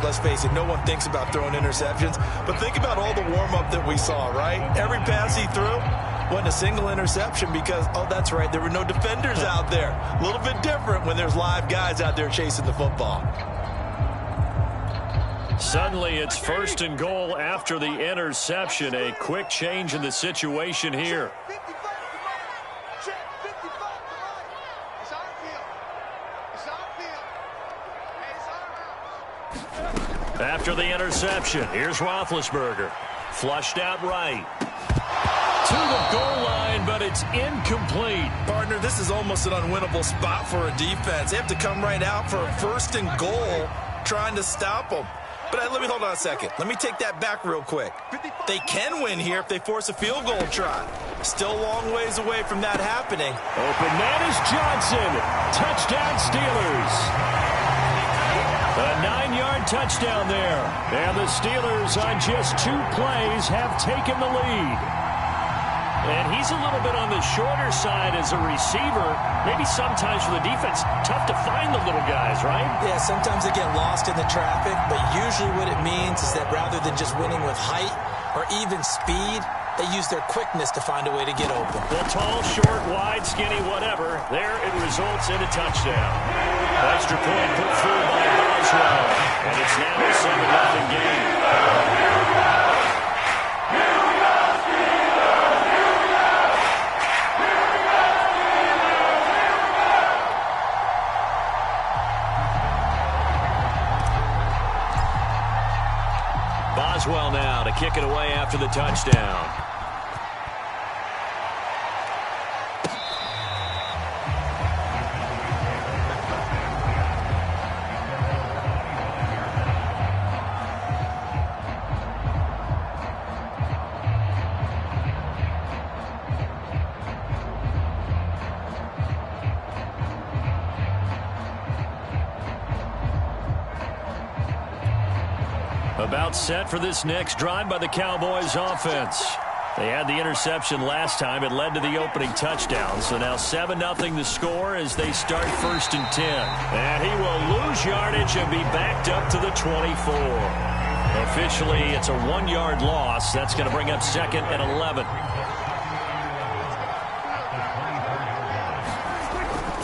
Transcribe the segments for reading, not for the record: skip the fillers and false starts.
let's face it, no one thinks about throwing interceptions. But think about all the warm-up that we saw, right? Every pass he threw wasn't a single interception because, oh, that's right, there were no defenders out there. A little bit different when there's live guys out there chasing the football. Suddenly it's 1st and goal after the interception. A quick change in the situation here. After the interception, here's Roethlisberger. Flushed out right. To the goal line, but it's incomplete. Partner, this is almost an unwinnable spot for a defense. They have to come right out for a 1st and goal trying to stop them. But let me hold on a second. Let me take that back real quick. They can win here if they force a field goal try. Still a long ways away from that happening. Open man is Johnson. Touchdown Steelers. A 9-yard touchdown there. And the Steelers on just 2 plays have taken the lead. And he's a little bit on the shorter side as a receiver. Maybe sometimes for the defense, tough to find the little guys, right? Yeah, sometimes they get lost in the traffic, but usually what it means is that rather than just winning with height or even speed, they use their quickness to find a way to get open. Well, tall, short, wide, skinny, whatever. There it results in a touchdown. Extra point put through by Boswell. And it's now a 7-0 game. Boswell now to kick it away after the touchdown. About set for this next drive by the Cowboys offense. They had the interception last time. It led to the opening touchdown. So now 7-0 the score as they start 1st and 10. And he will lose yardage and be backed up to the 24. Officially, it's a 1-yard loss. That's going to bring up 2nd and 11.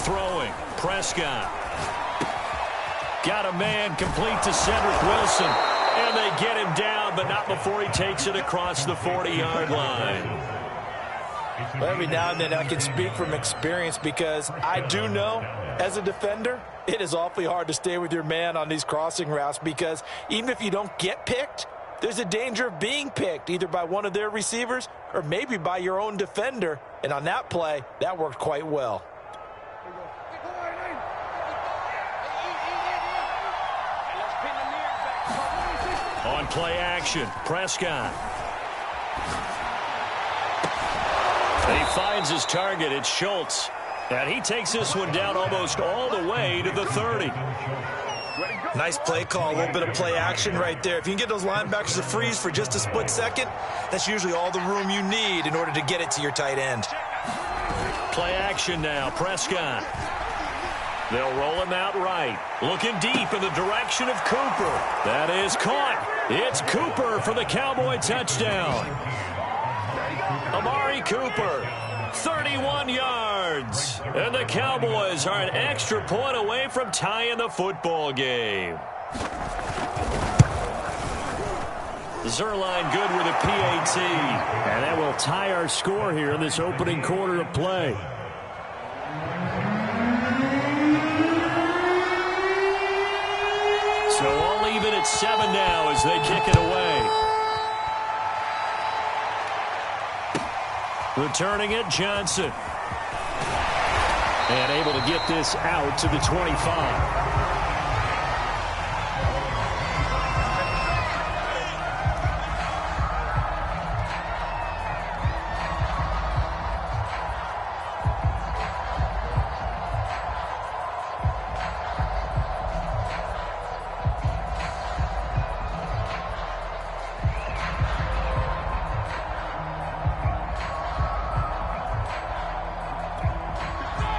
Throwing. Prescott. Got a man complete to Cedric Wilson. And they get him down, but not before he takes it across the 40-yard line. Well, every now and then I can speak from experience because I do know, as a defender, it is awfully hard to stay with your man on these crossing routes because even if you don't get picked, there's a danger of being picked either by one of their receivers or maybe by your own defender. And on that play, that worked quite well. On play action, Prescott. And he finds his target. It's Schultz. And he takes this one down almost all the way to the 30. Nice play call, a little bit of play action right there. If you can get those linebackers to freeze for just a split second, that's usually all the room you need in order to get it to your tight end. Play action now, Prescott. They'll roll him out right. Looking deep in the direction of Cooper. That is caught. It's Cooper for the Cowboy touchdown. Amari Cooper, 31 yards. And the Cowboys are an extra point away from tying the football game. Zerline good with a PAT. And that will tie our score here in this opening quarter of play. So all even at 7 now as they kick it away. Returning it, Johnson. And able to get this out to the 25.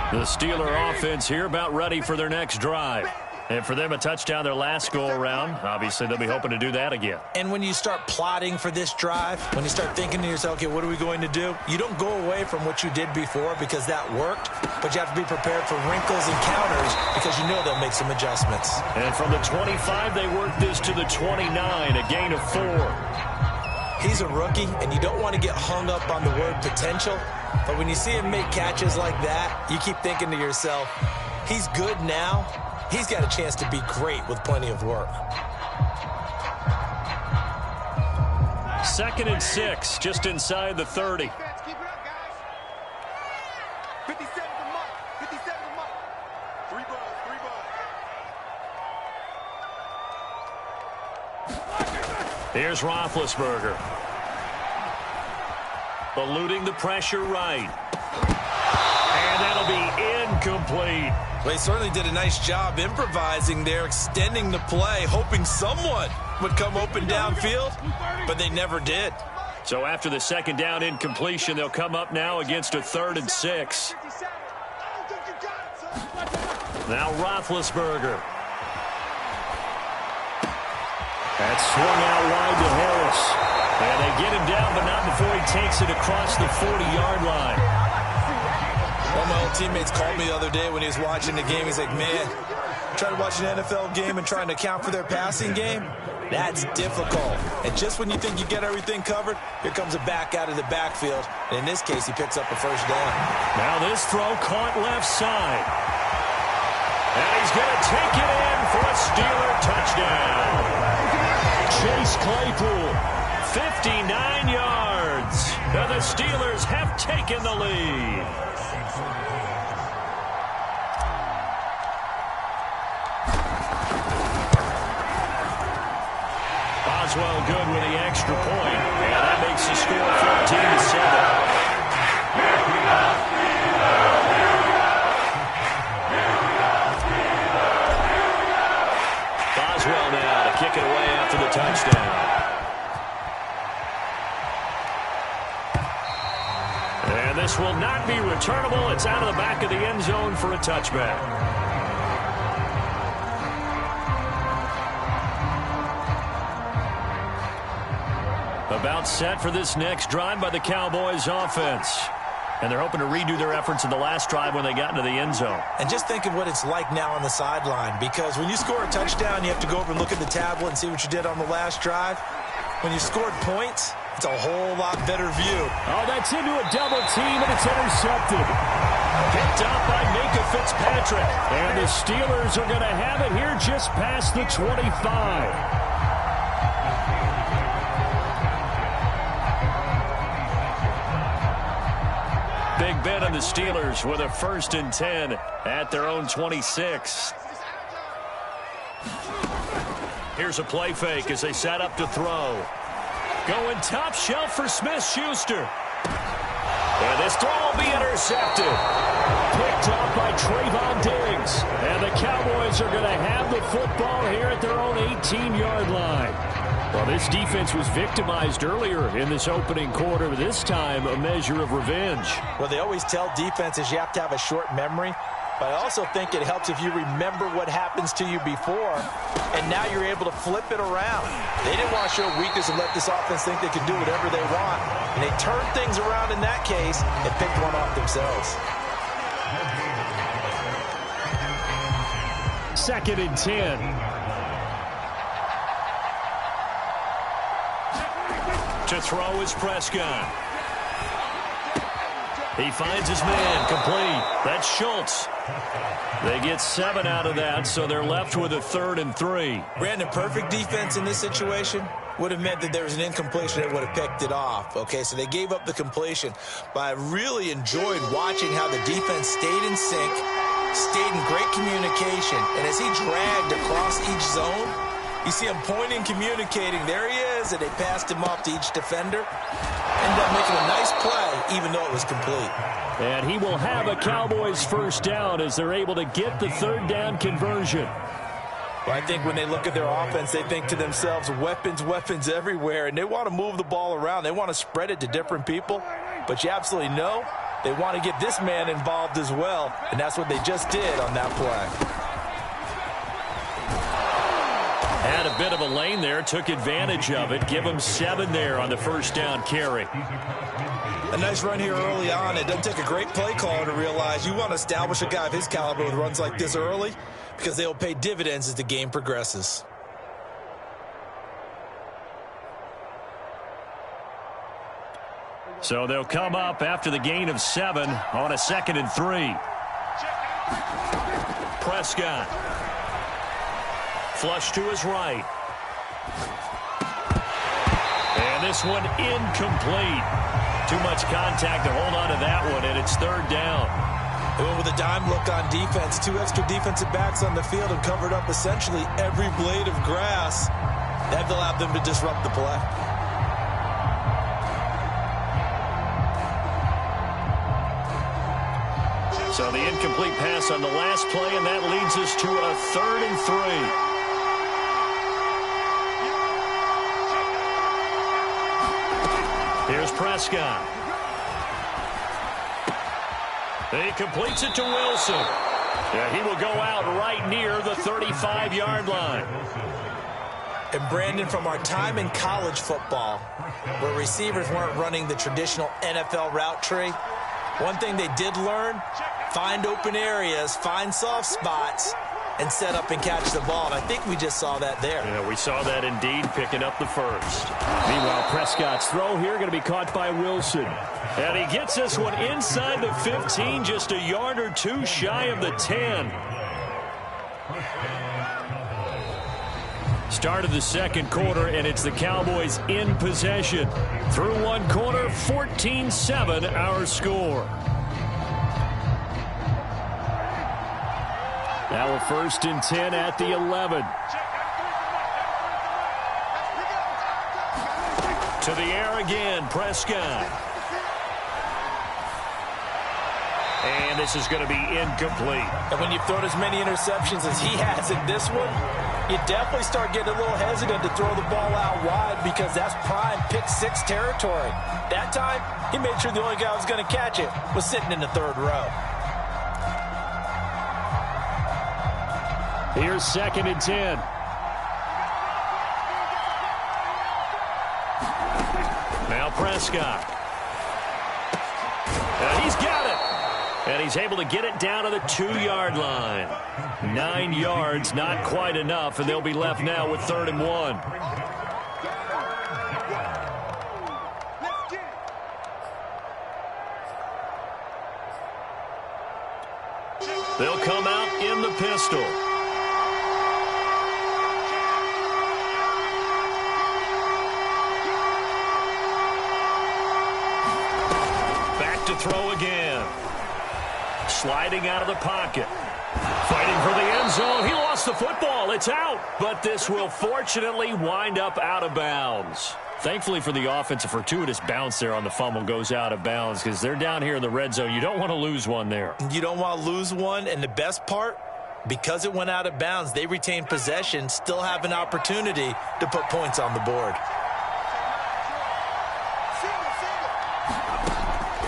The Steeler offense here about ready for their next drive. And for them, a touchdown their last go-around. Obviously, they'll be hoping to do that again. And when you start plotting for this drive, when you start thinking to yourself, okay, what are we going to do? You don't go away from what you did before because that worked, but you have to be prepared for wrinkles and counters because you know they'll make some adjustments. And from the 25, they work this to the 29, a gain of 4. He's a rookie, and you don't want to get hung up on the word potential, but when you see him make catches like that, you keep thinking to yourself, he's good now. He's got a chance to be great with plenty of work. 2nd and 6, just inside the 30. Keep it up, guys. 57 to Monk. 57 to Monk. 3 balls. Here's Roethlisberger. Eluding the pressure right. And that'll be incomplete. Well, he certainly did a nice job improvising there, extending the play, hoping someone would come open downfield, but they never did. So after the 2nd down incompletion, they'll come up now against a 3rd and 6. Now Roethlisberger. That's swung out wide to Harris. And they get him down, but not before he takes it across the 40-yard line. One of my old teammates called me the other day when he was watching the game. He's like, man, trying to watch an NFL game and trying to account for their passing game, that's difficult. And just when you think you get everything covered, here comes a back out of the backfield. And in this case, he picks up a 1st down. Now this throw caught left side. And he's going to take it in for a Steeler touchdown. Chase Claypool, 59 yards. Now the Steelers have taken the lead. Boswell good with the extra point, and that makes the score 14-7. Boswell now to kick it away after the touchdown. And this will not be returnable. It's out of the back of the end zone for a touchback. About set for this next drive by the Cowboys offense. And they're hoping to redo their efforts in the last drive when they got into the end zone. And just think of what it's like now on the sideline, because when you score a touchdown, you have to go over and look at the tablet and see what you did on the last drive. When you scored points, it's a whole lot better view. Oh, that's into a double team, and it's intercepted. Picked up by Minka Fitzpatrick. And the Steelers are going to have it here just past the 25. Big Ben and the Steelers with a 1st and 10 at their own 26. Here's a play fake as they set up to throw. Going top shelf for Smith-Schuster. And this throw will be intercepted. Picked up by Trayvon Diggs. And the Cowboys are going to have the football here at their own 18-yard line. Well, this defense was victimized earlier in this opening quarter. This time, a measure of revenge. Well, they always tell defenses you have to have a short memory. But I also think it helps if you remember what happens to you before, and now you're able to flip it around. They didn't want to show weakness and let this offense think they could do whatever they want. And they turned things around in that case and picked one off themselves. 2nd and 10. To throw is Prescott. He finds his man, complete. That's Schultz. They get 7 out of that, so they're left with a 3rd and 3. Brandon, perfect defense in this situation would have meant that there was an incompletion that would have picked it off. Okay, so they gave up the completion. But I really enjoyed watching how the defense stayed in sync, stayed in great communication. And as he dragged across each zone, you see him pointing, communicating. There he is, and they passed him off to each defender. Ended up making a nice play, even though it was complete. And he will have a Cowboys 1st down as they're able to get the 3rd down conversion. Well, I think when they look at their offense, they think to themselves, weapons, weapons everywhere, and they want to move the ball around. They want to spread it to different people, but you absolutely know they want to get this man involved as well, and that's what they just did on that play. Had a bit of a lane there, took advantage of it. Give him 7 there on the first down carry. A nice run here early on. It doesn't take a great play caller to realize you want to establish a guy of his caliber with runs like this early because they will pay dividends as the game progresses. So they'll come up after the gain of 7 on a 2nd and 3. Prescott. Flush to his right. And this one incomplete. Too much contact to hold on to that one, and it's 3rd down. They went with a dime look on defense. 2 extra defensive backs on the field and covered up essentially every blade of grass. That allowed them to disrupt the play. So the incomplete pass on the last play, and that leads us to a 3rd and 3. Here's Prescott. He completes it to Wilson. Yeah, he will go out right near the 35-yard line. And Brandon, from our time in college football, where receivers weren't running the traditional NFL route tree, one thing they did learn, find open areas, find soft spots, and set up and catch the ball. And I think we just saw that there. Yeah, we saw that indeed, picking up the first. Meanwhile, Prescott's throw here going to be caught by Wilson. And he gets this one inside the 15, just a yard or 2 shy of the 10. Start of the 2nd quarter, and it's the Cowboys in possession. Through 1 quarter, 14-7 our score. Now a 1st and 10 at the 11. To the air again, Prescott. And this is going to be incomplete. And when you've thrown as many interceptions as he has in this one, you definitely start getting a little hesitant to throw the ball out wide because that's prime pick-6 territory. That time, he made sure the only guy who was going to catch it was sitting in the 3rd row. Here's 2nd and 10. Now Prescott. And he's got it. And he's able to get it down to the 2-yard line. 9 yards, not quite enough, and they'll be left now with 3rd and 1. They'll come out in the pistol. To throw again. Sliding out of the pocket. Fighting for the end zone. He lost the football. It's out. But this will fortunately wind up out of bounds. Thankfully for the offense, a fortuitous bounce there on the fumble goes out of bounds because they're down here in the red zone. You don't want to lose one there. You don't want to lose one. And the best part, because it went out of bounds, they retain possession, still have an opportunity to put points on the board.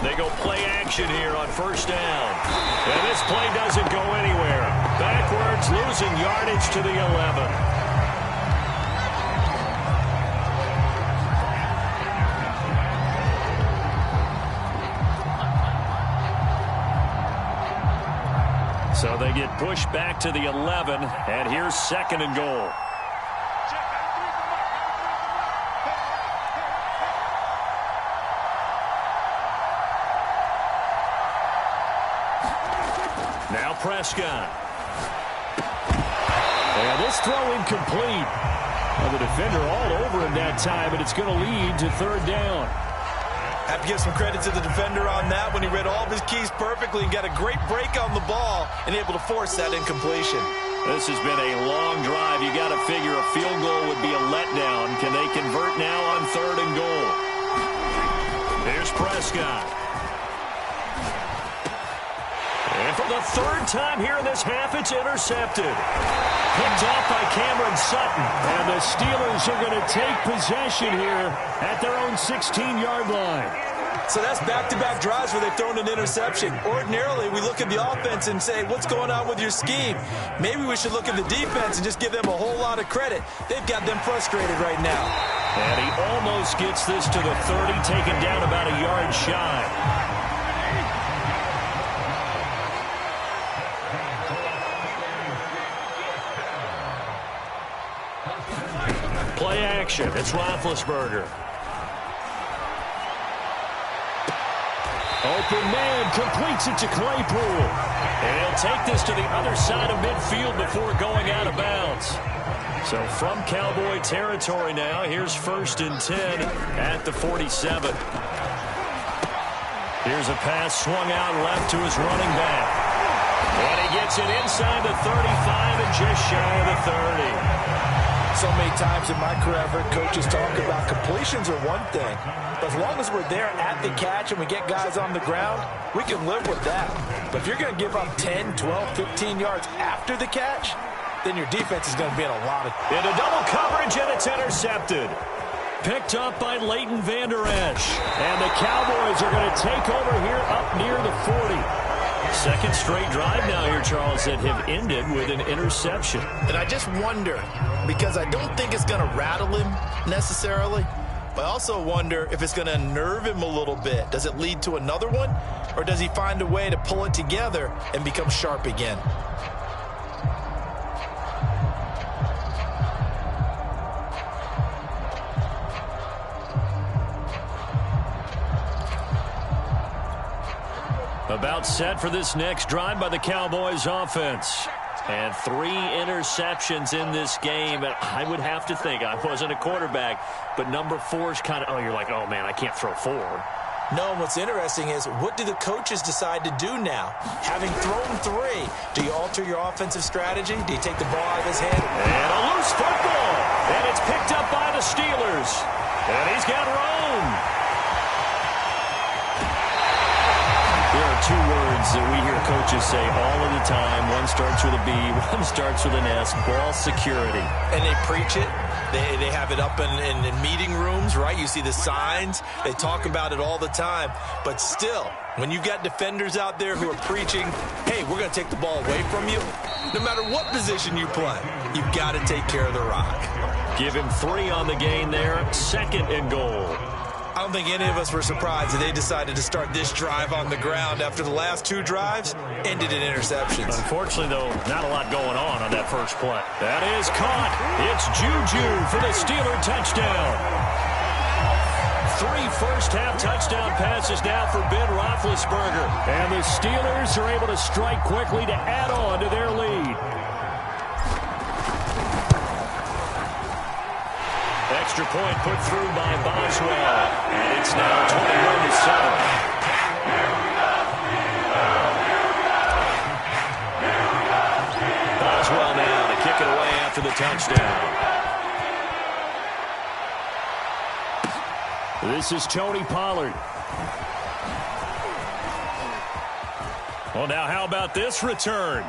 They go play action here on 1st down. And this play doesn't go anywhere. Backwards, losing yardage to the 11. So they get pushed back to the 11, and here's 2nd and goal. Now Prescott. And this throw incomplete. Well, the defender all over him that time, but it's going to lead to 3rd down. Have to give some credit to the defender on that when he read all of his keys perfectly and got a great break on the ball and able to force that incompletion. This has been a long drive. You got to figure a field goal would be a letdown. Can they convert now on 3rd and goal? Here's Prescott. And for the 3rd time here in this half, it's intercepted. Picked off by Cameron Sutton. And the Steelers are going to take possession here at their own 16-yard line. So that's back-to-back drives where they've thrown an interception. Ordinarily, we look at the offense and say, what's going on with your scheme? Maybe we should look at the defense and just give them a whole lot of credit. They've got them frustrated right now. And he almost gets this to the 30, taken down about a yard shy. Play action. It's Roethlisberger. Open man completes it to Claypool. And he'll take this to the other side of midfield before going out of bounds. So from Cowboy territory now, here's 1st and 10 at the 47. Here's a pass swung out left to his running back. And he gets it inside the 35 and just shy of the 30. So many times in my career, I've heard coaches talk about completions are one thing. But as long as we're there at the catch and we get guys on the ground, we can live with that. But if you're going to give up 10, 12, 15 yards after the catch, then your defense is going to be in a lot of... Into double coverage, and it's intercepted. Picked up by Leighton Vander Esch. And the Cowboys are going to take over here up near the 40. Second straight drive now here, Charles, that have ended with an interception. And I just wonder, because I don't think it's going to rattle him necessarily, but I also wonder if it's going to unnerve him a little bit. Does it lead to another one, or does he find a way to pull it together and become sharp again? About set for this next drive by the Cowboys offense. And 3 interceptions in this game. And I would have to think, I wasn't a quarterback, but number 4 is kind of, you're like, oh, man, I can't throw 4. No, and what's interesting is, what do the coaches decide to do now? Having thrown 3, do you alter your offensive strategy? Do you take the ball out of his hand? And a loose football. And it's picked up by the Steelers. And he's got Rome. There are 2 words that we hear coaches say all of the time. One starts with a B, one starts with an S, ball security. And they preach it. They have it up in meeting rooms, right? You see the signs. They talk about it all the time. But still, when you've got defenders out there who are preaching, hey, we're going to take the ball away from you, no matter what position you play, you've got to take care of the rock. Give him 3 on the gain there, 2nd and goal. I don't think any of us were surprised that they decided to start this drive on the ground after the last 2 drives ended in interceptions. Unfortunately, though, not a lot going on that first play. That is caught. It's Juju for the Steeler touchdown. 3 first-half touchdown passes now for Ben Roethlisberger. And the Steelers are able to strike quickly to add on to their lead. Extra point put through by Boswell. And it's now 21-7. Boswell now to kick it away after the touchdown. This is Tony Pollard. Well, now how about this return?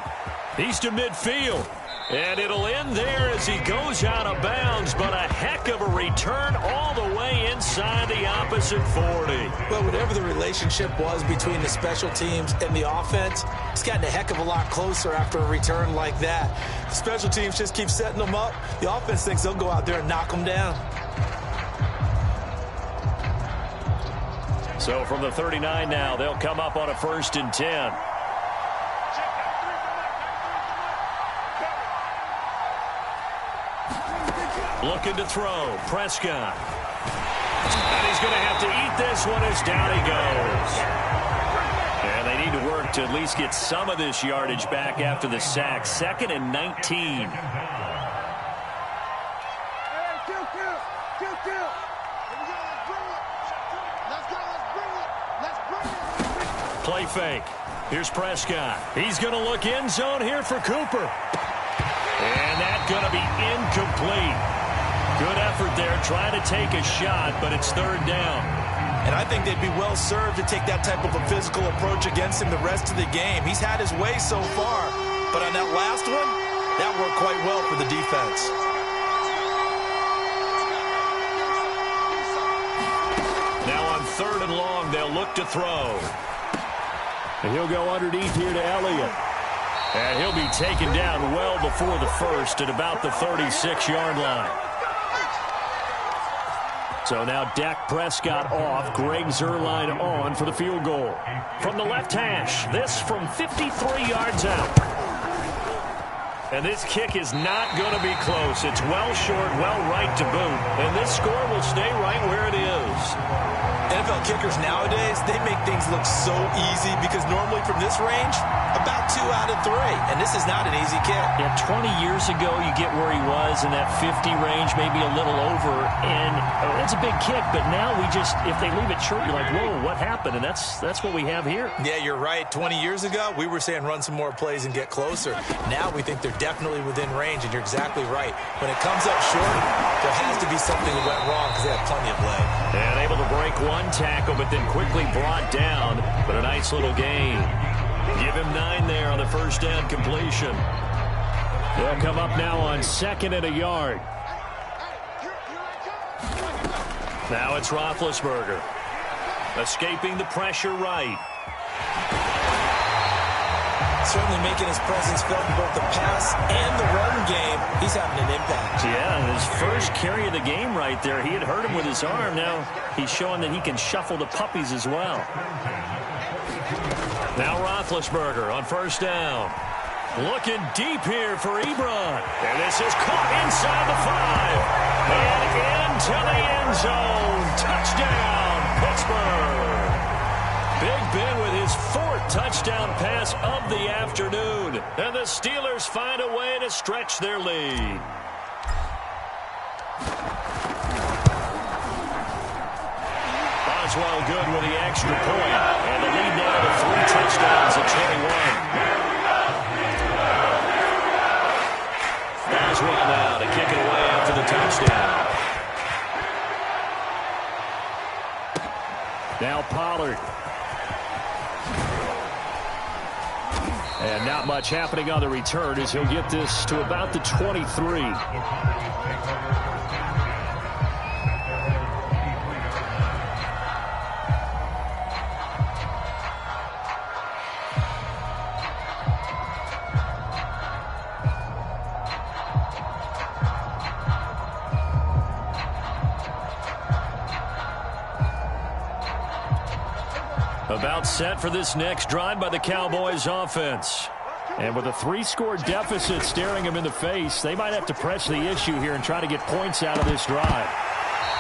He's to midfield. And it'll end there as he goes out of bounds, but a heck of a return all the way inside the opposite 40. Well, whatever the relationship was between the special teams and the offense, it's gotten a heck of a lot closer after a return like that. The special teams just keep setting them up. The offense thinks they'll go out there and knock them down. So from the 39 now, they'll come up on a 1st and 10. Looking to throw. Prescott. And he's going to have to eat this one as down he goes. And they need to work to at least get some of this yardage back after the sack. 2nd and 19. Play fake. Here's Prescott. He's going to look end zone here for Cooper. And that's going to be incomplete. Good effort there, trying to take a shot, but it's 3rd down. And I think they'd be well served to take that type of a physical approach against him the rest of the game. He's had his way so far, but on that last one, that worked quite well for the defense. Now on 3rd and long, look to throw. And he'll go underneath here to Elliott. And he'll be taken down well before the first at about the 36-yard line. So now Dak Prescott off, Greg Zuerlein on for the field goal. From the left hash, this from 53 yards out. And this kick is not going to be close. It's well short, well right to boot. And this score will stay right where it is. NFL kickers nowadays, they make things look so easy because normally from this range, about 2 out of 3. And this is not an easy kick. Yeah, 20 years ago, you get where he was in that 50 range, maybe a little over. And it's a big kick, but now we just, if they leave it short, you're like, whoa, what happened? And that's what we have here. Yeah, you're right. 20 years ago, we were saying run some more plays and get closer. Now we think they're definitely within range, and you're exactly right. When it comes up short, there has to be something that went wrong because they have plenty of leg. And able to break one tackle, but then quickly brought down. But a nice little gain. Give him 9 there on the first down completion. They'll come up now on 2nd and a yard. Now it's Roethlisberger. Escaping the pressure right. Certainly making his presence felt in both the pass and the run game. He's having an impact. Yeah, his first carry of the game right there. He had hurt him with his arm. Now he's showing that he can shuffle the puppies as well. Now Roethlisberger on first down. Looking deep here for Ebron. And this is caught inside the 5. And into the end zone. Touchdown, Pittsburgh. Big Ben with his 4th touchdown pass of the afternoon. And the Steelers find a way to stretch their lead. Oswald good with the extra point. And the lead now to 3 touchdowns at 21. Oswald now to kick it away after the touchdown. Now Pollard. And not much happening on the return as he'll get this to about the 23. About set for this next drive by the Cowboys offense. And with a 3-score deficit staring them in the face, they might have to press the issue here and try to get points out of this drive.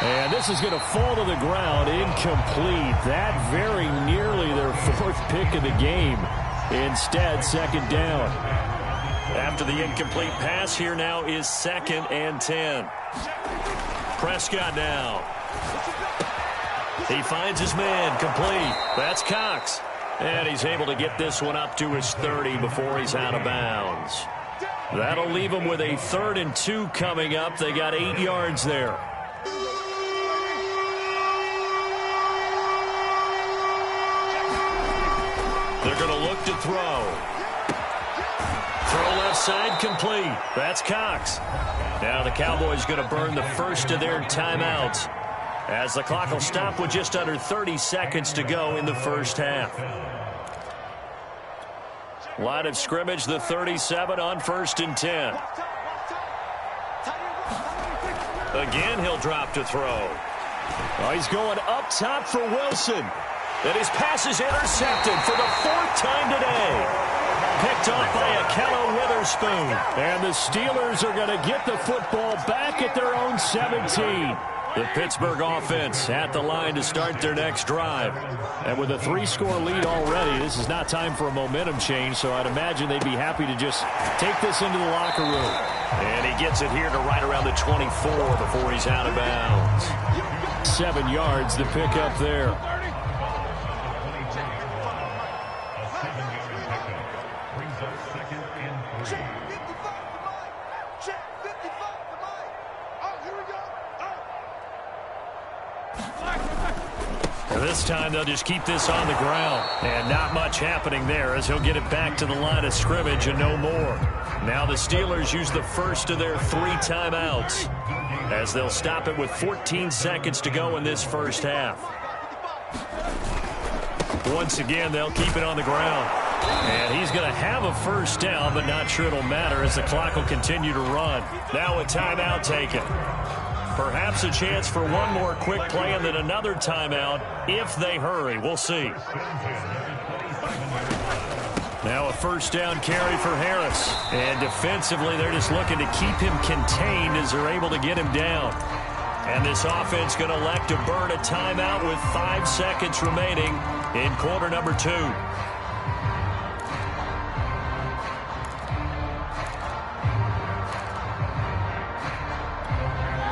And this is going to fall to the ground incomplete. That very nearly their 4th pick of the game. Instead, 2nd down. After the incomplete pass, here now is 2nd and 10. Prescott now. He finds his man complete. That's Cox. And he's able to get this one up to his 30 before he's out of bounds. That'll leave him with a 3rd and 2 coming up. They got 8 yards there. They're going to look to throw. Throw left side complete. That's Cox. Now the Cowboys going to burn the first of their timeouts, as the clock will stop with just under 30 seconds to go in the first half. Line of scrimmage, the 37 on 1st and 10. Again, he'll drop to throw. Oh, he's going up top for Wilson. And his pass is intercepted for the 4th time today. Picked off by Akello Witherspoon. And the Steelers are going to get the football back at their own 17. The Pittsburgh offense at the line to start their next drive. And with a 3-score lead already, this is not time for a momentum change, so I'd imagine they'd be happy to just take this into the locker room. And he gets it here to right around the 24 before he's out of bounds. 7 yards, the pickup there. This time they'll just keep this on the ground. And not much happening there as he'll get it back to the line of scrimmage and no more. Now the Steelers use the first of their 3 timeouts, as they'll stop it with 14 seconds to go in this first half. Once again, they'll keep it on the ground. And he's going to have a first down, but not sure it'll matter as the clock will continue to run. Now a timeout taken. Perhaps a chance for one more quick play and then another timeout if they hurry. We'll see. Now a first down carry for Harris. And defensively, they're just looking to keep him contained as they're able to get him down. And this offense going to elect to burn a timeout with 5 seconds remaining in quarter number 2.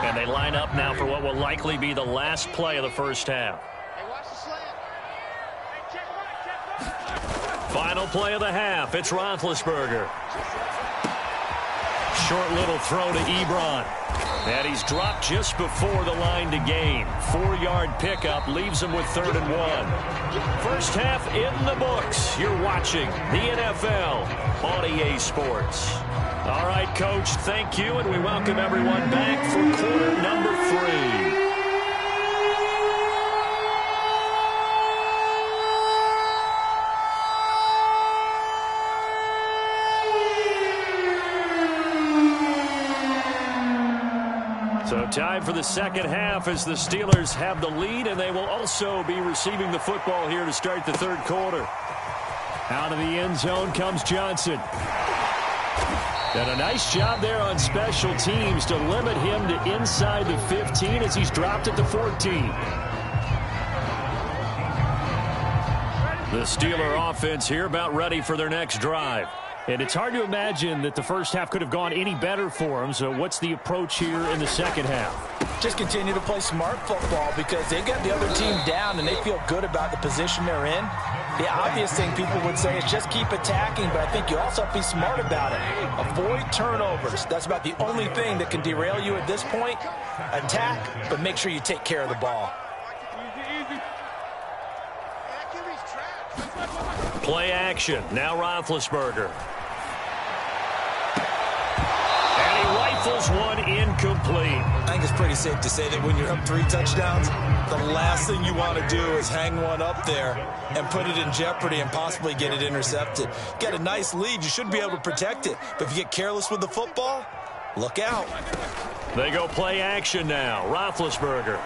And they line up now for what will likely be the last play of the first half. Final play of the half. It's Roethlisberger. Short little throw to Ebron. And he's dropped just before the line to gain. 4-yard pickup leaves him with 3rd and 1. First half in the books. You're watching the NFL on EA Sports. All right, Coach, thank you, and we welcome everyone back for quarter number 3. So time for the second half as the Steelers have the lead, and they will also be receiving the football here to start the third quarter. Out of the end zone comes Johnson. And a nice job there on special teams to limit him to inside the 15 as he's dropped at the 14. The Steeler offense here about ready for their next drive. And it's hard to imagine that the first half could have gone any better for them. So what's the approach here in the second half? Just continue to play smart football because they got the other team down and they feel good about the position they're in. The obvious thing people would say is just keep attacking, but I think you also have to be smart about it. Avoid turnovers. That's about the only thing that can derail you at this point. Attack, but make sure you take care of the ball. Play action. Now Roethlisberger. Rifles one incomplete. I think it's pretty safe to say that when you're up 3 touchdowns, the last thing you want to do is hang one up there and put it in jeopardy and possibly get it intercepted. Get a nice lead, you should be able to protect it. But if you get careless with the football, look out. They go play action now. Roethlisberger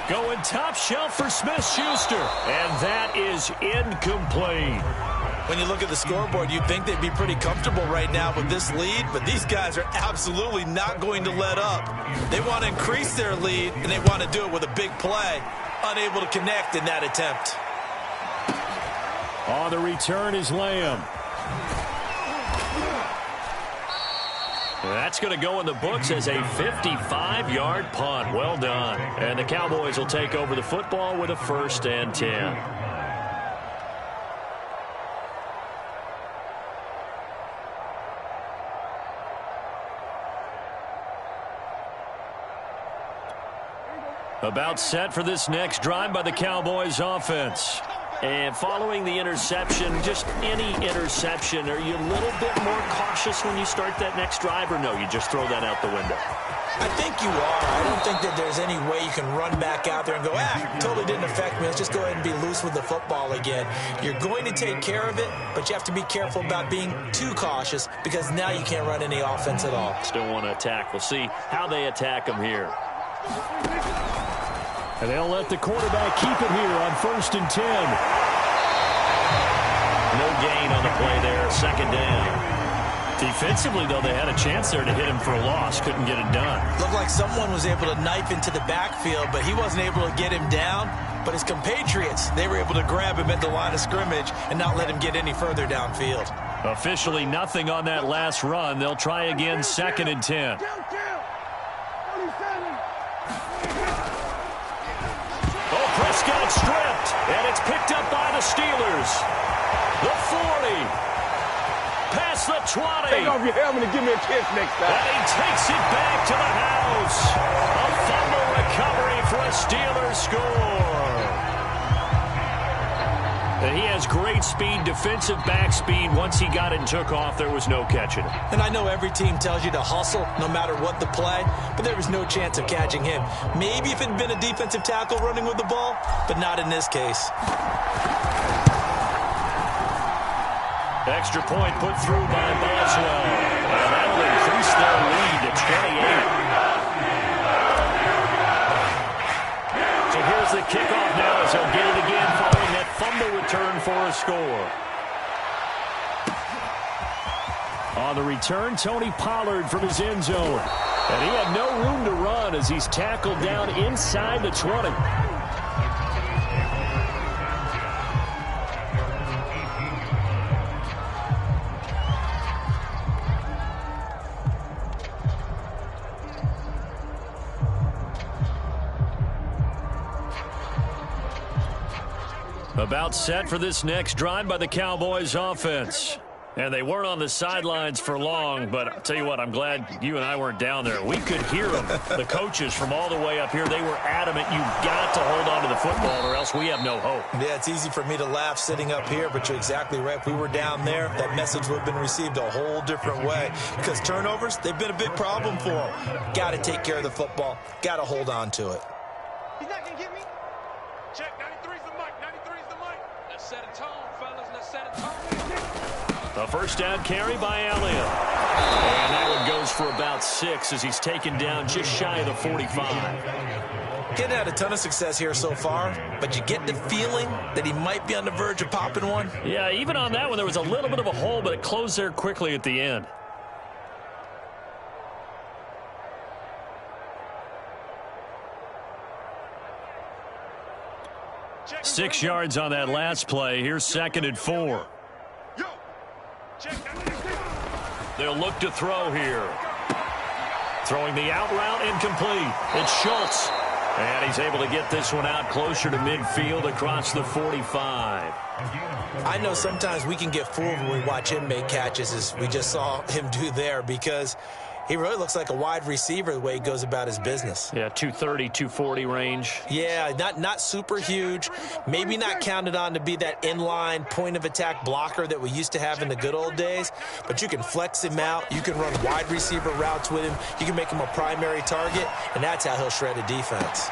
going top shelf for Smith-Schuster. And that is incomplete. When you look at the scoreboard, you'd think they'd be pretty comfortable right now with this lead, but these guys are absolutely not going to let up. They want to increase their lead, and they want to do it with a big play. Unable to connect in that attempt. On the return is Lamb. That's going to go in the books as a 55-yard punt. Well done. And the Cowboys will take over the football with a 1st and 10. About set for this next drive by the Cowboys offense. And following the interception, just any interception, are you a little bit more cautious when you start that next drive, or no, you just throw that out the window? I think you are. I don't think that there's any way you can run back out there and go, totally didn't affect me. Let's just go ahead and be loose with the football again. You're going to take care of it, but you have to be careful about being too cautious because now you can't run any offense at all. Still want to attack. We'll see how they attack them here. And they'll let the quarterback keep it here on 1st and 10. No gain on the play there, 2nd down. Defensively, though, they had a chance there to hit him for a loss. Couldn't get it done. Looked like someone was able to knife into the backfield, but he wasn't able to get him down. But his compatriots, they were able to grab him at the line of scrimmage and not let him get any further downfield. Officially nothing on that last run. They'll try again, 2nd and 10. Prescott stripped, and it's picked up by the Steelers. The 40. Past the 20. Take off your helmet and give me a kiss next time. And he takes it back to the house. A fumble recovery for a Steelers score. And he has great speed, defensive back speed. Once he got it and took off, there was no catching it. And I know every team tells you to hustle no matter what the play, but there was no chance of catching him. Maybe if it had been a defensive tackle running with the ball, but not in this case. Extra point put through by Boswell. And that will increase their lead to 28. So here's the kickoff now as they'll get it again following that fumble return for a score. On the return, Tony Pollard from his end zone. And he had no room to run as he's tackled down inside the 20. About set for this next drive by the Cowboys offense. And they weren't on the sidelines for long, but I'll tell you what, I'm glad you and I weren't down there. We could hear them, the coaches from all the way up here. They were adamant, you've got to hold on to the football or else we have no hope. Yeah, it's easy for me to laugh sitting up here, but you're exactly right. If we were down there, that message would have been received a whole different way. Because turnovers, they've been a big problem for them. Got to take care of the football. Got to hold on to it. He's not going to get me. Check, 93's the mic. 93's the mic. Let's set a tone, fellas. Let's set a tone. A first down carry by Elliott. And that one goes for about 6 as he's taken down just shy of the 45. Getting had a ton of success here so far, but you get the feeling that he might be on the verge of popping one. Yeah, even on that one, there was a little bit of a hole, but it closed there quickly at the end. Check 6 yards on that last play. Here's 2nd and 4. Yo. Check, They'll look to throw here. Throwing the out route incomplete. It's Schultz. And he's able to get this one out closer to midfield across the 45. I know sometimes we can get fooled when we watch him make catches, as we just saw him do there, because he really looks like a wide receiver the way he goes about his business. Yeah, 230, 240 range. Yeah, not super huge. Maybe not counted on to be that inline point-of-attack blocker that we used to have in the good old days. But you can flex him out. You can run wide receiver routes with him. You can make him a primary target, and that's how he'll shred a defense.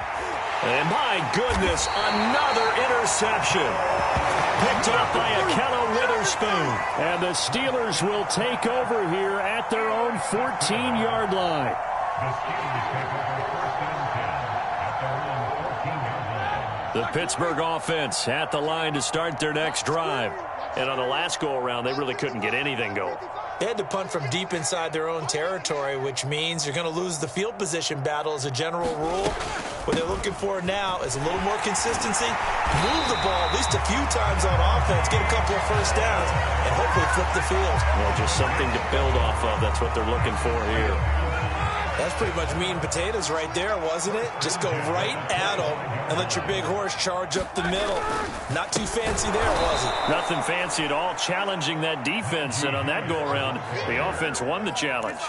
And my goodness, another interception. Picked up by Akello Witherspoon. And the Steelers will take over here at their own 14-yard line. The Pittsburgh offense at the line to start their next drive. And on the last go-around, they really couldn't get anything going. They had to punt from deep inside their own territory, which means you're going to lose the field position battle as a general rule. What they're looking for now is a little more consistency, move the ball at least a few times on offense, get a couple of first downs, and hopefully flip the field. Well, just something to build off of. That's what they're looking for here. That's pretty much meat and potatoes right there, wasn't it? Just go right at them and let your big horse charge up the middle. Not too fancy there, was it? Nothing fancy at all, challenging that defense. And on that go-around, the offense won the challenge.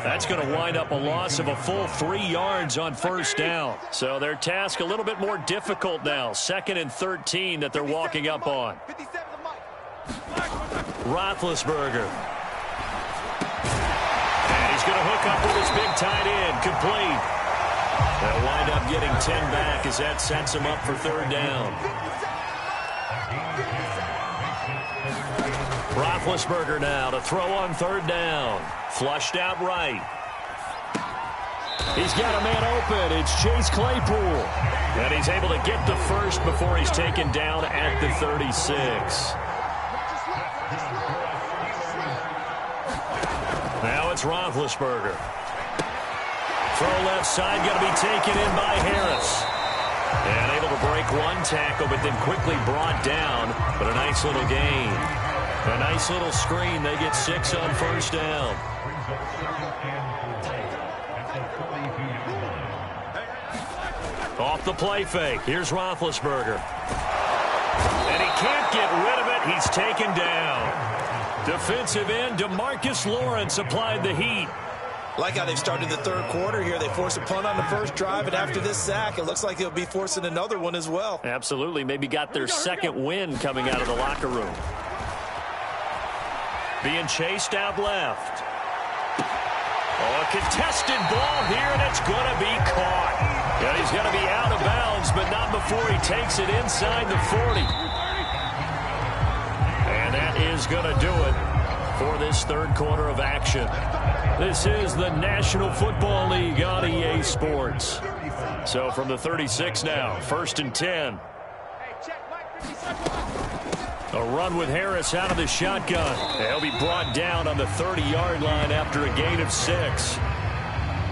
That's going to wind up a loss of a full 3 yards on first down. So their task a little bit more difficult now. 2nd and 13 that they're walking up on. Roethlisberger. He's going to hook up with his big tight end, complete. They'll wind up getting 10 back as that sets him up for 3rd down. Roethlisberger now to throw on 3rd down. Flushed out right. He's got a man open. It's Chase Claypool. And he's able to get the first before he's taken down at the 36. Now it's Roethlisberger. Throw left side, going to be taken in by Harris. And able to break one tackle, but then quickly brought down. But a nice little gain. A nice little screen. They get 6 on first down. Off the play fake. Here's Roethlisberger. And he can't get rid of it. He's taken down. Defensive end DeMarcus Lawrence applied the heat. Like how they've started the 3rd quarter here. They force a punt on the first drive, and after this sack, it looks like they'll be forcing another one as well. Absolutely. Maybe got their 2nd win coming out of the locker room. Being chased out left. Oh, a contested ball here, and it's going to be caught. And he's going to be out of bounds, but not before he takes it inside the 40. And that is is going to do it for this third quarter of action. This is the National Football League on EA Sports. So from the 36 now, 1st and 10. A run with Harris out of the shotgun. He'll be brought down on the 30-yard line after a gain of 6.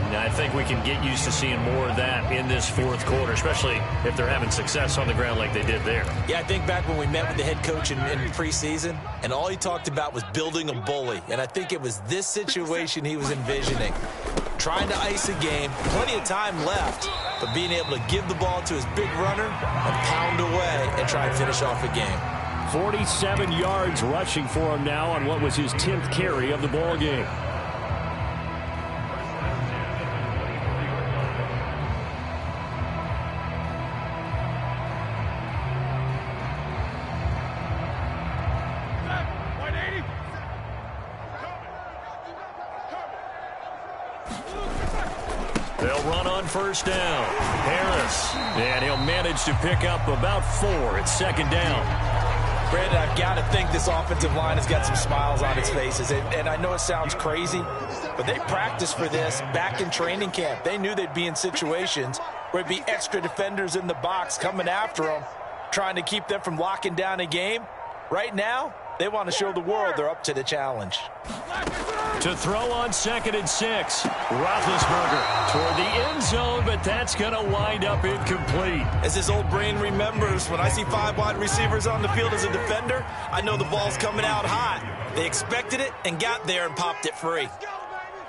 Now, I think we can get used to seeing more of that in this fourth quarter, especially if they're having success on the ground like they did there. Yeah, I think back when we met with the head coach in preseason, and all he talked about was building a bully. And I think it was this situation he was envisioning. Trying to ice a game, plenty of time left, but being able to give the ball to his big runner and pound away and try and finish off a game. 47 yards rushing for him now on what was his 10th carry of the ball game. They'll run on first down. Harris, and he'll manage to pick up about 4 at second down. Brandon, I've got to think this offensive line has got some smiles on its faces. And I know it sounds crazy, but they practiced for this back in training camp. They knew they'd be in situations where it'd be extra defenders in the box coming after them, trying to keep them from locking down a game. Right now, they want to show the world they're up to the challenge. To throw on 2nd and 6. Roethlisberger toward the end zone, but that's going to wind up incomplete. As his old brain remembers, when I see 5 wide receivers on the field as a defender, I know the ball's coming out hot. They expected it and got there and popped it free. Let's go, baby.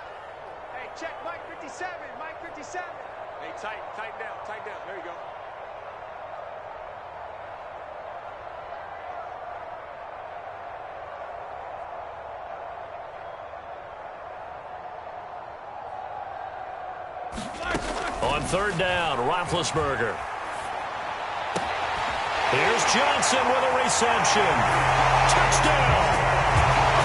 Hey, check Mike 57, Mike 57. Hey, tighten down, There you go. On 3rd down, Roethlisberger. Here's Johnson with a reception. Touchdown!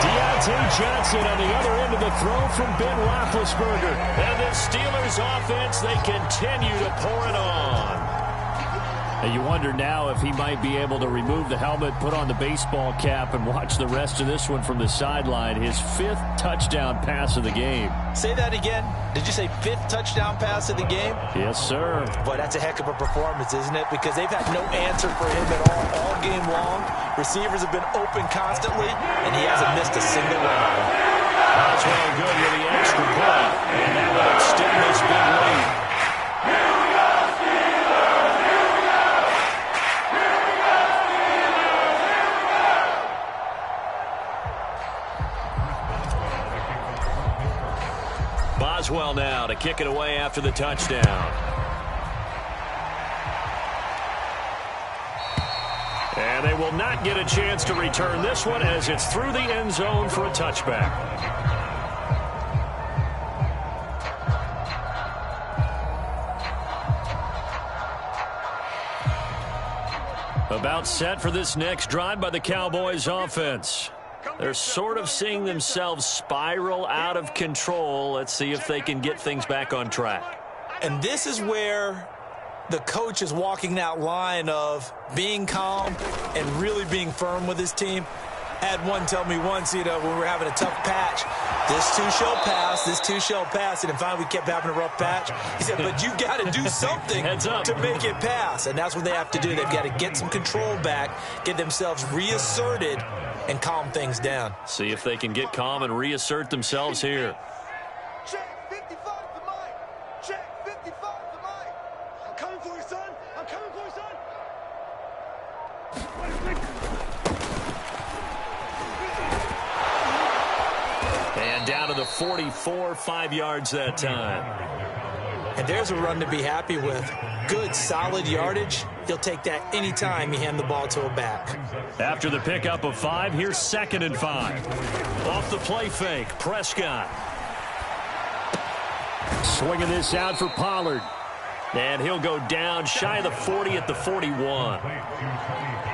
Deontay Johnson on the other end of the throw from Ben Roethlisberger. And the Steelers offense, they continue to pour it on. And you wonder now if he might be able to remove the helmet, put on the baseball cap, and watch the rest of this one from the sideline. His 5th touchdown pass of the game. Say that again. Did you say 5th touchdown pass of the game? Yes, sir. Boy, that's a heck of a performance, isn't it? Because they've had no answer for him at all game long. Receivers have been open constantly, and he hasn't missed a single one of them. That's really good with the extra point, and that will extend this big lead. Boswell now to kick it away after the touchdown. And they will not get a chance to return this one as it's through the end zone for a touchback. About set for this next drive by the Cowboys offense. They're sort of seeing themselves spiral out of control. Let's see if they can get things back on track. And this is where the coach is walking that line of being calm and really being firm with his team. I had one tell me once, when we were having a tough patch, this too shall pass, this too shall pass. And finally we kept having a rough patch. He said, but you've got to do something to make it pass. And that's what they have to do. They've got to get some control back, get themselves reasserted, and calm things down. See if they can get calm and reassert themselves here. Check 55 to Mike. Check 55 to Mike. I'm coming for you, son. I'm coming for you, son. And down to the 44, 5 yards that time. And there's a run to be happy with. Good, solid yardage. He'll take that anytime you hand the ball to a back. After the pickup of 5, here's 2nd and 5. Off the play fake, Prescott. Swinging this out for Pollard. And he'll go down shy of the 40 at the 41.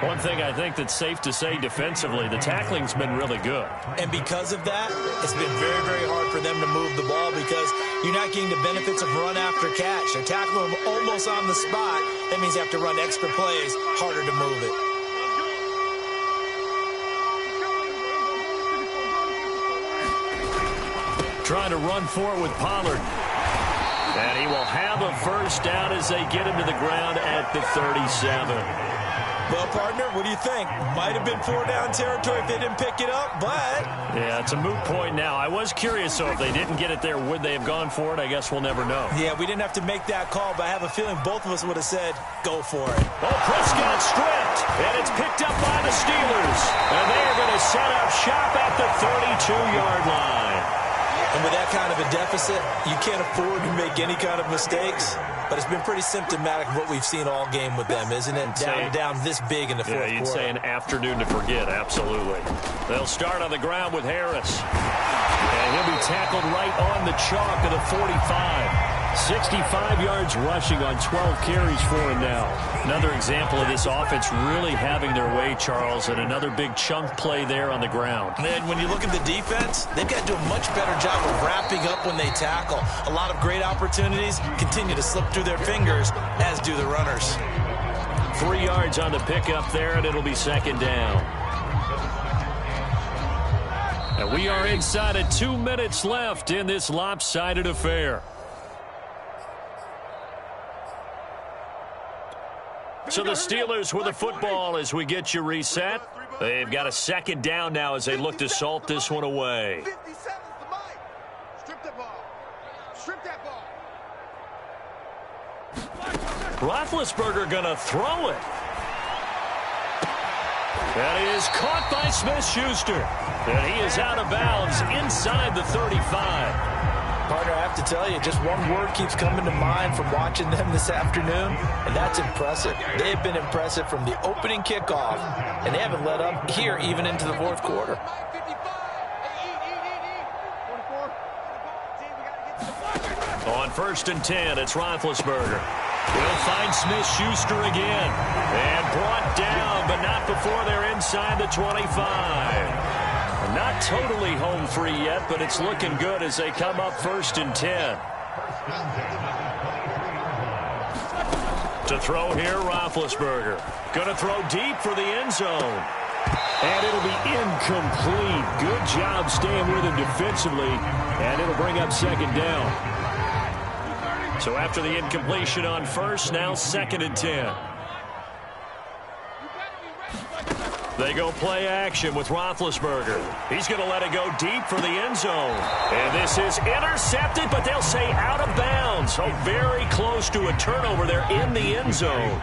One thing I think that's safe to say defensively, the tackling's been really good. And because of that, it's been very, very hard for them to move the ball because you're not getting the benefits of run after catch. They're tackling them almost on the spot. That means you have to run extra plays, harder to move it. trying to run for it with Pollard. And he will have a first down as they get him to the ground at the 37. Well, partner, what do you think? Might have been 4-down territory if they didn't pick it up, but... Yeah, it's a moot point now. I was curious, so if they didn't get it there, would they have gone for it? I guess we'll never know. Yeah, we didn't have to make that call, but I have a feeling both of us would have said, go for it. Oh, Prescott stripped, and it's picked up by the Steelers. And they are going to set up shop at the 32-yard line. And with that kind of a deficit, you can't afford to make any kind of mistakes. But it's been pretty symptomatic of what we've seen all game with them, isn't it? Down this big in the fourth quarter. Yeah, you'd say an afternoon to forget, absolutely. They'll start on the ground with Harris. And he'll be tackled right on the chalk of the 45. 65 yards rushing on 12 carries for him now. Another example of this offense really having their way, Charles, and another big chunk play there on the ground. And when you look at the defense, they've got to do a much better job of wrapping up when they tackle. A lot of great opportunities continue to slip through their fingers, as do the runners. 3 yards on the pickup there, and it'll be second down. And we are inside of 2 minutes left in this lopsided affair. So the Steelers with the football as we get you reset. They've got a second down now as they look to salt this one away. 57's the mic. Strip that ball. Strip that ball. Roethlisberger going to throw it. And he is caught by Smith-Schuster. And he is out of bounds inside the 35. Partner, I have to tell you, just one word keeps coming to mind from watching them this afternoon, and that's impressive. They have been impressive from the opening kickoff, and they haven't let up here even into the fourth quarter. On 1st and 10, it's Roethlisberger. He'll find Smith-Schuster again. And brought down, but not before they're inside the 25. Not totally home free yet, but it's looking good as they come up 1st and 10. To throw here, Roethlisberger. Going to throw deep for the end zone. And it'll be incomplete. Good job staying with him defensively. And it'll bring up second down. So after the incompletion on 1st, now 2nd and 10. They go play action with Roethlisberger. He's going to let it go deep for the end zone. And this is intercepted, but they'll say out of bounds. So very close to a turnover there in the end zone.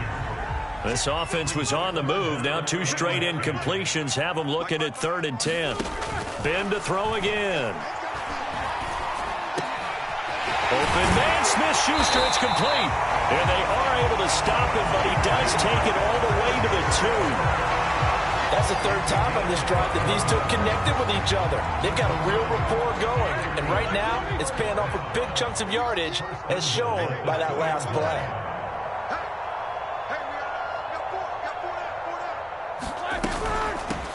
This offense was on the move. Now 2 straight incompletions have them looking at 3rd and 10. Ben to throw again. Open man, Smith-Schuster, it's complete. And they are able to stop him, but he does take it all the way to the 2. That's the 3rd time on this drive that these two connected with each other. They've got a real rapport going. And right now, it's paying off with big chunks of yardage, as shown by that last play.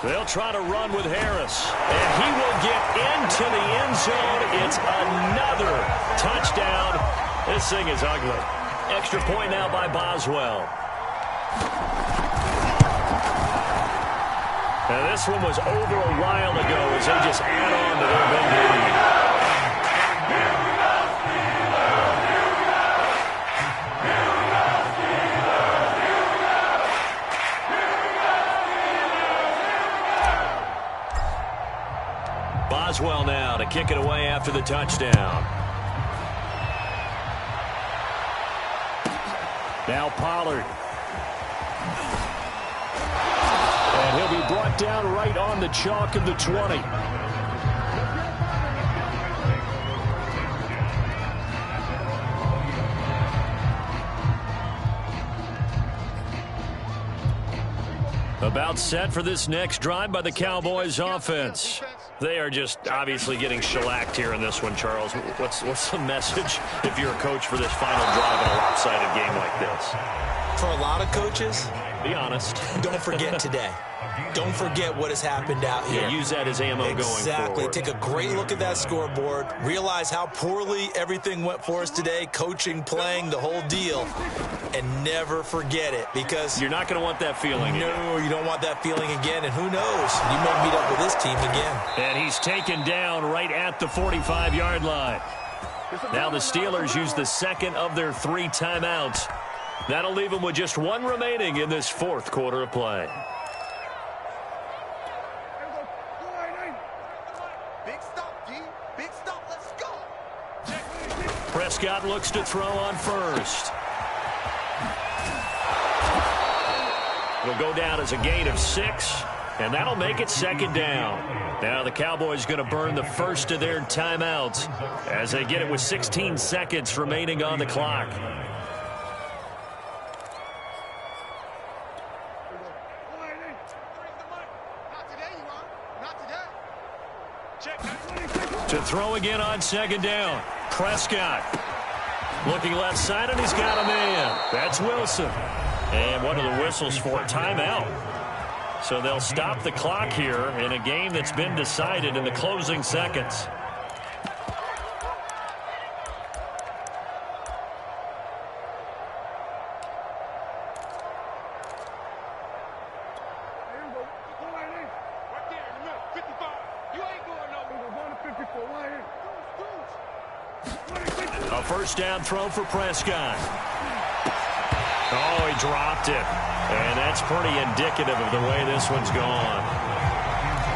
They'll try to run with Harris. And he will get into the end zone. It's another touchdown. This thing is ugly. Extra point now by Boswell. And this one was over a while ago as they just add on to their big lead. Boswell now to kick it away after the touchdown. Now Pollard. And he'll be brought down right on the chalk of the 20. About set for this next drive by the Cowboys offense. They are just obviously getting shellacked here in this one, Charles. What's the message if you're a coach for this final drive in a lopsided game like this? For a lot of coaches, be honest. Don't forget today. Don't forget what has happened out here. Yeah, use that as ammo going forward. Exactly. Take a great look at that scoreboard. Realize how poorly everything went for us today. Coaching, playing, the whole deal. And and never forget it, because you're not going to want that feeling. No, you don't want that feeling again, and who knows? You may meet up with this team again. And he's taken down right at the 45-yard line. Now the Steelers use the second of their 3 timeouts. That'll leave them with just 1 remaining in this 4th quarter of play. Big stop, G. Big stop. Let's go. Prescott looks to throw on first. It'll go down as a gain of 6, and that'll make it 2nd down. Now the Cowboys going to burn the first of their timeouts as they get it with 16 seconds remaining on the clock. To throw again on 2nd down. Prescott looking left side, and he's got a man. That's Wilson. And one of the whistles for a timeout. So they'll stop the clock here in a game that's been decided in the closing seconds. A first down throw for Prescott. Oh, he dropped it. And that's pretty indicative of the way this one's gone.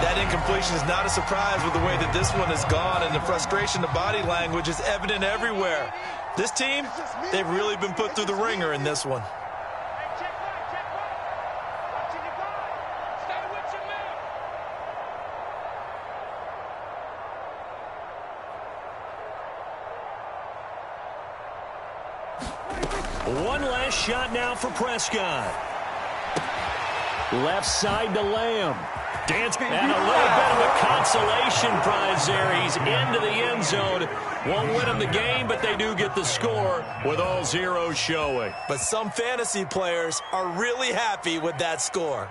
That incompletion is not a surprise with the way that this one has gone, and the frustration, the body language is evident everywhere. This team, they've really been put through the ringer in this one. One last shot now for Prescott. Left side to Lamb. Dance, and a little bit of a consolation prize there. He's into the end zone. Won't win him the game, but they do get the score with all zeros showing. But some fantasy players are really happy with that score.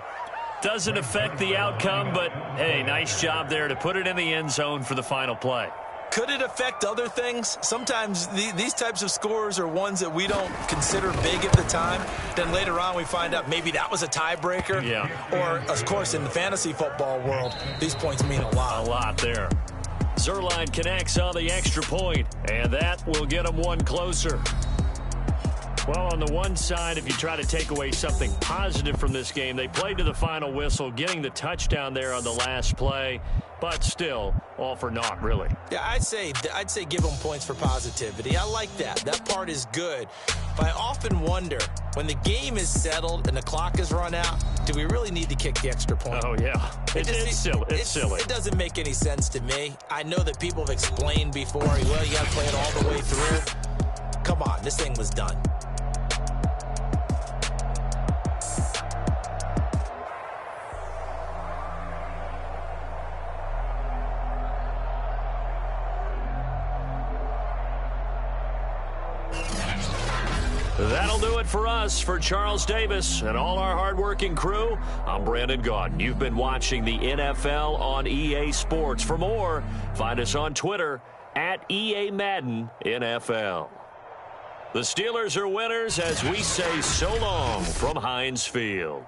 Doesn't affect the outcome, but, hey, nice job there to put it in the end zone for the final play. Could it affect other things? Sometimes these types of scores are ones that we don't consider big at the time. Then later on we find out maybe that was a tiebreaker. Yeah. Or, of course, in the fantasy football world, these points mean a lot. A lot there. Zerline connects on the extra point, and that will get them one closer. Well, on the one side, if you try to take away something positive from this game, they played to the final whistle, getting the touchdown there on the last play, but still, all for naught, really. Yeah, I'd say give them points for positivity. I like that. That part is good. But I often wonder, when the game is settled and the clock is run out, do we really need to kick the extra point? Oh, yeah. It's silly. It's silly. It doesn't make any sense to me. I know that people have explained before, well, you got to play it all the way through. Come on, this thing was done. That'll do it for us. For Charles Davis and all our hardworking crew, I'm Brandon Gaudin. You've been watching the NFL on EA Sports. For more, find us on Twitter at EA Madden NFL. The Steelers are winners as we say so long from Heinz Field.